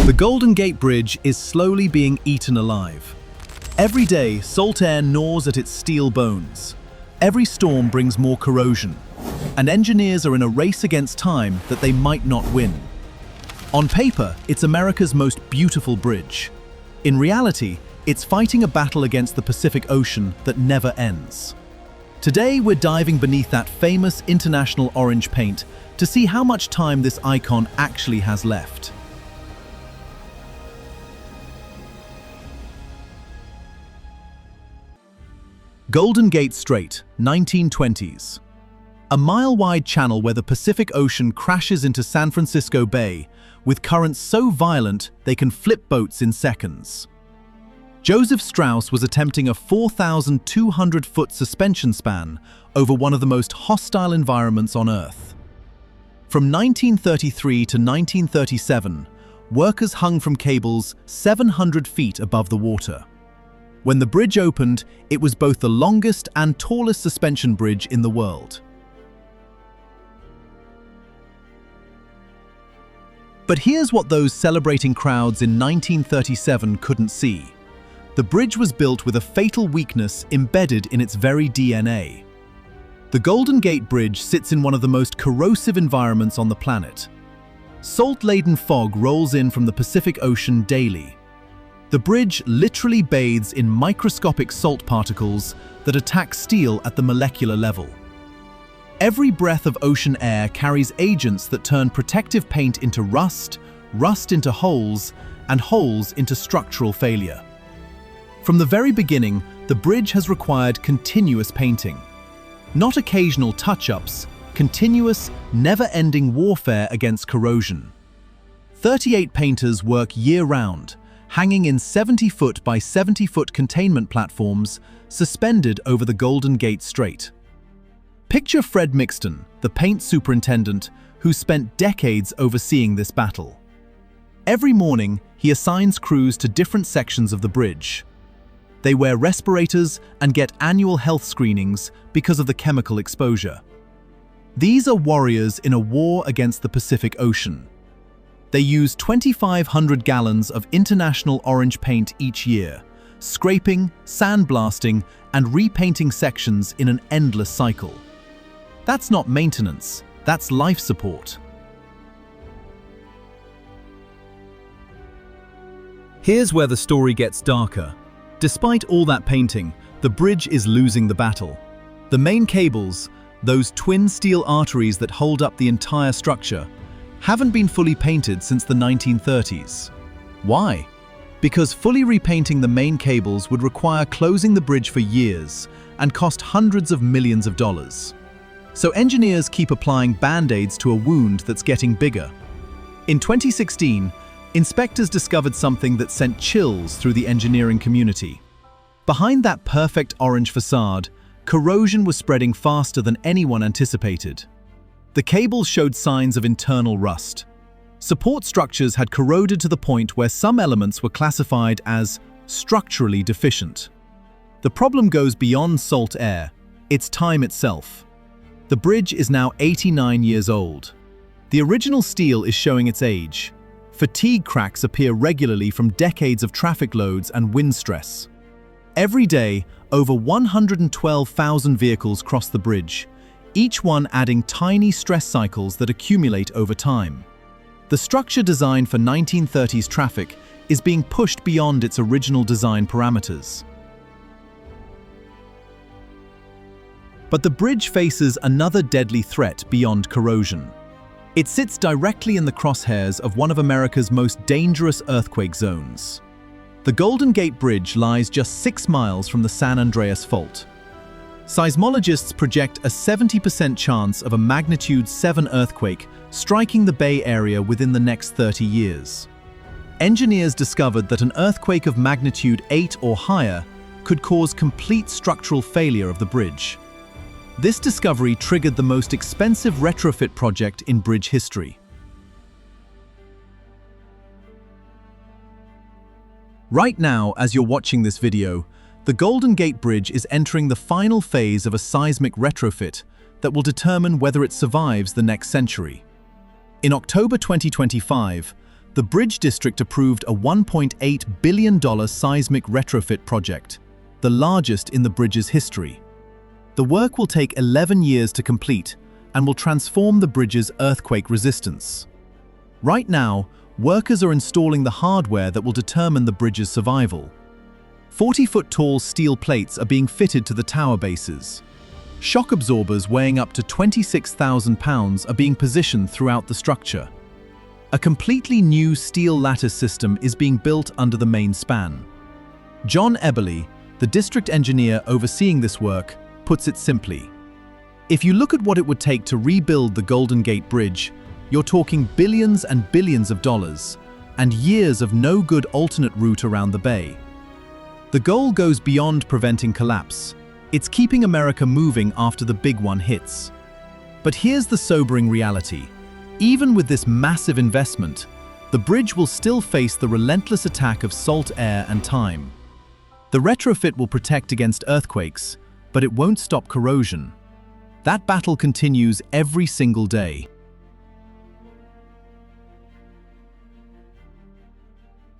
The Golden Gate Bridge is slowly being eaten alive. Every day, salt air gnaws at its steel bones. Every storm brings more corrosion, and engineers are in a race against time that they might not win. On paper, it's America's most beautiful bridge. In reality, it's fighting a battle against the Pacific Ocean that never ends. Today, we're diving beneath that famous international orange paint to see how much time this icon actually has left. Golden Gate Strait, 1920s. A mile-wide channel where the Pacific Ocean crashes into San Francisco Bay, with currents so violent they can flip boats in seconds. Joseph Strauss was attempting a 4,200-foot suspension span over one of the most hostile environments on Earth. From 1933 to 1937, workers hung from cables 700 feet above the water. When the bridge opened, it was both the longest and tallest suspension bridge in the world. But here's what those celebrating crowds in 1937 couldn't see. The bridge was built with a fatal weakness embedded in its very DNA. The Golden Gate Bridge sits in one of the most corrosive environments on the planet. Salt-laden fog rolls in from the Pacific Ocean daily. The bridge literally bathes in microscopic salt particles that attack steel at the molecular level. Every breath of ocean air carries agents that turn protective paint into rust, rust into holes, and holes into structural failure. From the very beginning, the bridge has required continuous painting. Not occasional touch-ups, continuous, never-ending warfare against corrosion. 38 painters work year-round, hanging in 70-foot by 70-foot containment platforms suspended over the Golden Gate Strait. Picture Fred Mixton, the paint superintendent, who spent decades overseeing this battle. Every morning, he assigns crews to different sections of the bridge. They wear respirators and get annual health screenings because of the chemical exposure. These are warriors in a war against the Pacific Ocean. They use 2,500 gallons of international orange paint each year, scraping, sandblasting, and repainting sections in an endless cycle. That's not maintenance, that's life support. Here's where the story gets darker. Despite all that painting, the bridge is losing the battle. The main cables, those twin steel arteries that hold up the entire structure, haven't been fully painted since the 1930s. Why? Because fully repainting the main cables would require closing the bridge for years and cost hundreds of millions of dollars. So engineers keep applying band-aids to a wound that's getting bigger. In 2016, inspectors discovered something that sent chills through the engineering community. Behind that perfect orange facade, corrosion was spreading faster than anyone anticipated. The cables showed signs of internal rust. Support structures had corroded to the point where some elements were classified as structurally deficient. The problem goes beyond salt air, it's time itself. The bridge is now 89 years old. The original steel is showing its age. Fatigue cracks appear regularly from decades of traffic loads and wind stress. Every day, over 112,000 vehicles cross the bridge, each one adding tiny stress cycles that accumulate over time. The structure designed for 1930s traffic is being pushed beyond its original design parameters. But the bridge faces another deadly threat beyond corrosion. It sits directly in the crosshairs of one of America's most dangerous earthquake zones. The Golden Gate Bridge lies just 6 miles from the San Andreas Fault. Seismologists project a 70% chance of a magnitude 7 earthquake striking the Bay Area within the next 30 years. Engineers discovered that an earthquake of magnitude 8 or higher could cause complete structural failure of the bridge. This discovery triggered the most expensive retrofit project in bridge history. Right now, as you're watching this video, the Golden Gate Bridge is entering the final phase of a seismic retrofit that will determine whether it survives the next century. In October 2025, the Bridge District approved a $1.8 billion seismic retrofit project, the largest in the bridge's history. The work will take 11 years to complete and will transform the bridge's earthquake resistance. Right now, workers are installing the hardware that will determine the bridge's survival. 40-foot-tall steel plates are being fitted to the tower bases. Shock absorbers weighing up to 26,000 pounds are being positioned throughout the structure. A completely new steel lattice system is being built under the main span. John Eberly, the district engineer overseeing this work, puts it simply. If you look at what it would take to rebuild the Golden Gate Bridge, you're talking billions and billions of dollars, and years of no good alternate route around the bay. The goal goes beyond preventing collapse. It's keeping America moving after the big one hits. But here's the sobering reality. Even with this massive investment, the bridge will still face the relentless attack of salt air and time. The retrofit will protect against earthquakes, but it won't stop corrosion. That battle continues every single day.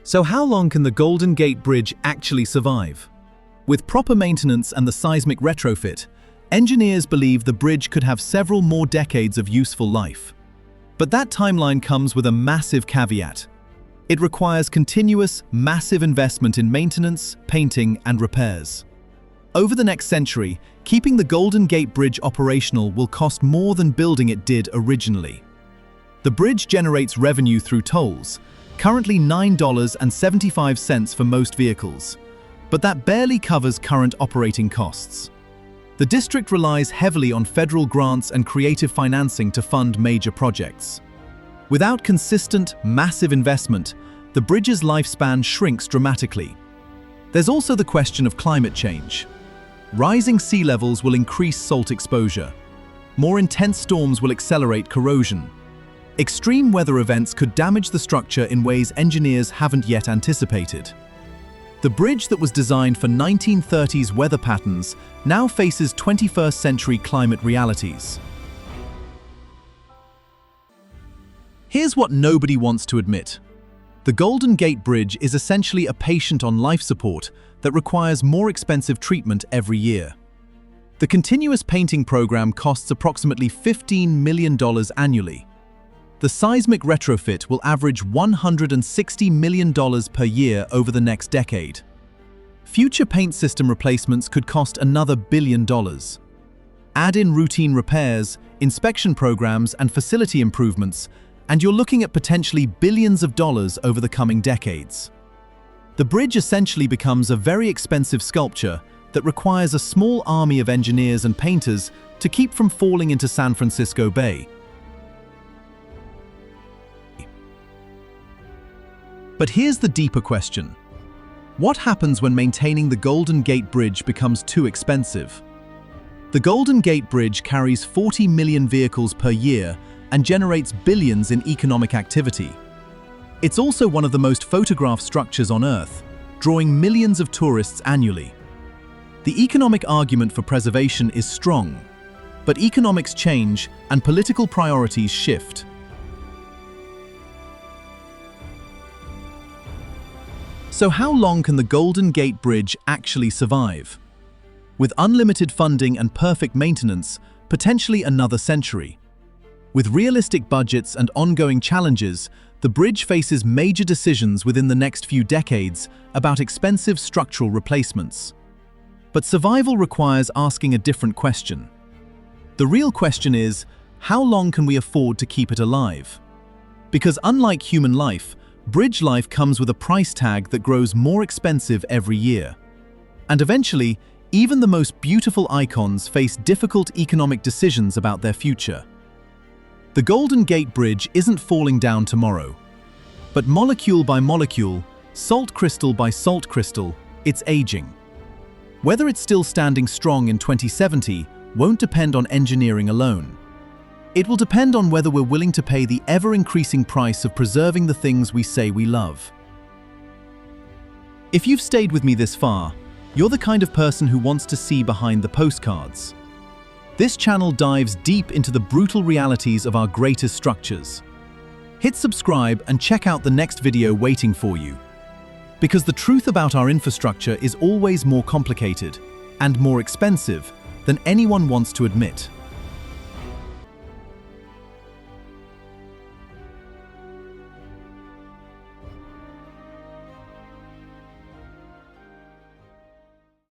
So how long can the Golden Gate Bridge actually survive? With proper maintenance and the seismic retrofit, engineers believe the bridge could have several more decades of useful life. But that timeline comes with a massive caveat. It requires continuous, massive investment in maintenance, painting, and repairs. Over the next century, keeping the Golden Gate Bridge operational will cost more than building it did originally. The bridge generates revenue through tolls, currently $9.75 for most vehicles, but that barely covers current operating costs. The district relies heavily on federal grants and creative financing to fund major projects. Without consistent, massive investment, the bridge's lifespan shrinks dramatically. There's also the question of climate change. Rising sea levels will increase salt exposure. More intense storms will accelerate corrosion. Extreme weather events could damage the structure in ways engineers haven't yet anticipated. The bridge that was designed for 1930s weather patterns now faces 21st century climate realities. Here's what nobody wants to admit. The Golden Gate Bridge is essentially a patient on life support that requires more expensive treatment every year. The continuous painting program costs approximately $15 million annually. The seismic retrofit will average $160 million per year over the next decade. Future paint system replacements could cost another $1 billion. Add in routine repairs, inspection programs, and facility improvements, and you're looking at potentially billions of dollars over the coming decades. The bridge essentially becomes a very expensive sculpture that requires a small army of engineers and painters to keep from falling into San Francisco Bay. But here's the deeper question. What happens when maintaining the Golden Gate Bridge becomes too expensive? The Golden Gate Bridge carries 40 million vehicles per year and generates billions in economic activity. It's also one of the most photographed structures on Earth, drawing millions of tourists annually. The economic argument for preservation is strong, but economics change and political priorities shift. So how long can the Golden Gate Bridge actually survive? With unlimited funding and perfect maintenance, potentially another century. With realistic budgets and ongoing challenges, the bridge faces major decisions within the next few decades about expensive structural replacements. But survival requires asking a different question. The real question is, how long can we afford to keep it alive? Because unlike human life, bridge life comes with a price tag that grows more expensive every year. And eventually, even the most beautiful icons face difficult economic decisions about their future. The Golden Gate Bridge isn't falling down tomorrow. But molecule by molecule, salt crystal by salt crystal, it's aging. Whether it's still standing strong in 2070 won't depend on engineering alone. It will depend on whether we're willing to pay the ever-increasing price of preserving the things we say we love. If you've stayed with me this far, you're the kind of person who wants to see behind the postcards. This channel dives deep into the brutal realities of our greatest structures. Hit subscribe and check out the next video waiting for you. Because the truth about our infrastructure is always more complicated and more expensive than anyone wants to admit.